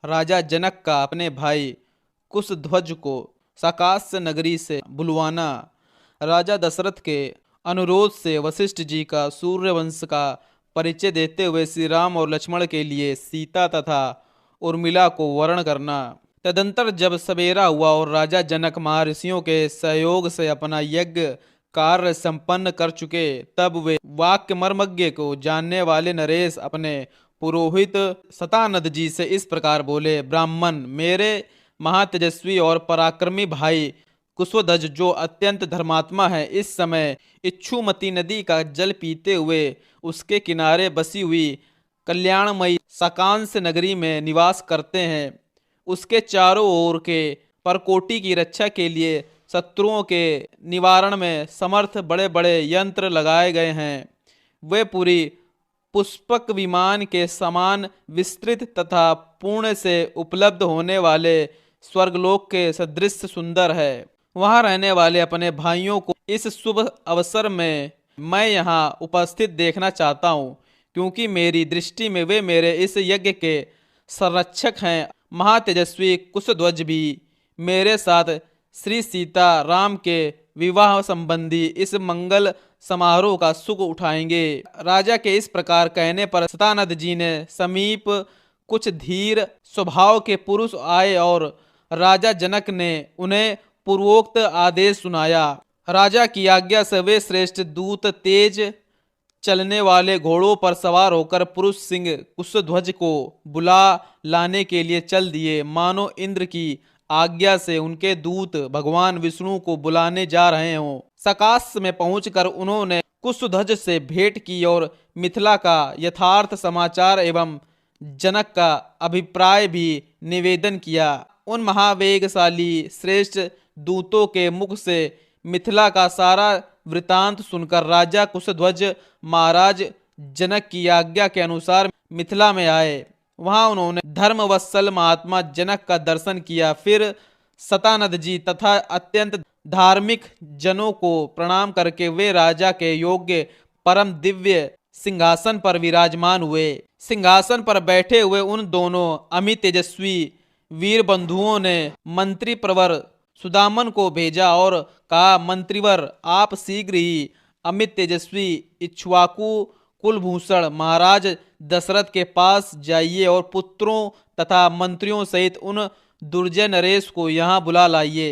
राजा जनक का अपने भाई कुशध्वज को साकास्य नगरी से बुलवाना। राजा दशरथ के अनुरोध से वशिष्ठ जी का सूर्यवंश का परिचय देते हुए श्री राम और लक्ष्मण के लिए सीता तथा उर्मिला को वर्ण करना। तदंतर जब सवेरा हुआ और राजा जनक महर्षियों के सहयोग से अपना यज्ञ कार्य संपन्न कर चुके, तब वे वाक्य मर्मज्ञ को जानने वाले नरेश अपने पुरोहित सतानद जी से इस प्रकार बोले। ब्राह्मण, मेरे महातेजस्वी और पराक्रमी भाई कुशध्वज जो अत्यंत धर्मात्मा है, इस समय इच्छुमती नदी का जल पीते हुए उसके किनारे बसी हुई कल्याणमयी साकांस नगरी में निवास करते हैं। उसके चारों ओर के परकोटी की रक्षा के लिए शत्रुओं के निवारण में समर्थ बड़े बड़े यंत्र लगाए गए हैं। वे पूरी पुष्पक विमान के समान विस्तृत तथा पुण्य से उपलब्ध होने वाले स्वर्गलोक के सदृश सुंदर है। वहां रहने वाले अपने भाइयों को इस शुभ अवसर में मैं यहाँ उपस्थित देखना चाहता हूँ, क्योंकि मेरी दृष्टि में वे मेरे इस यज्ञ के संरक्षक हैं। महातेजस्वी कुशध्वज भी मेरे साथ श्री सीता राम के विवाह संबंधी इस मंगल समारोह का सुख उठाएंगे। राजा के इस प्रकार कहने पर सतानद जी ने समीप कुछ धीर स्वभाव के पुरुष आए और राजा जनक ने उन्हें पूर्वोक्त आदेश सुनाया। राजा की आज्ञा से वे श्रेष्ठ दूत तेज चलने वाले घोड़ों पर सवार होकर पुरुष सिंह कुशध्वज को बुला लाने के लिए चल दिए, मानो इंद्र की आज्ञा से उनके दूत भगवान विष्णु को बुलाने जा रहे हों। सकाश में पहुंचकर उन्होंने कुशध्वज से भेंट की और मिथिला का यथार्थ समाचार एवं जनक का अभिप्राय भी निवेदन किया। उन महावेगशाली श्रेष्ठ दूतों के मुख से मिथिला का सारा वृतांत सुनकर राजा कुशध्वज महाराज जनक की आज्ञा के अनुसार मिथिला में आए। वहां उन्होंने धर्मवत्सल महात्मा जनक का दर्शन किया। फिर सतानद जी तथा अत्यंत धार्मिक जनों को प्रणाम करके वे राजा के योग्य परम दिव्य सिंहासन पर विराजमान हुए। सिंहासन पर बैठे हुए उन दोनों अमित तेजस्वी वीर बंधुओं ने मंत्री प्रवर सुदामन को भेजा और कहा, मंत्रीवर, आप शीघ्र ही अमित तेजस्वी इक्ष्वाकु कुलभूषण महाराज दशरथ के पास जाइए और पुत्रों तथा मंत्रियों सहित उन दुर्जय नरेश को यहाँ बुला लाइए।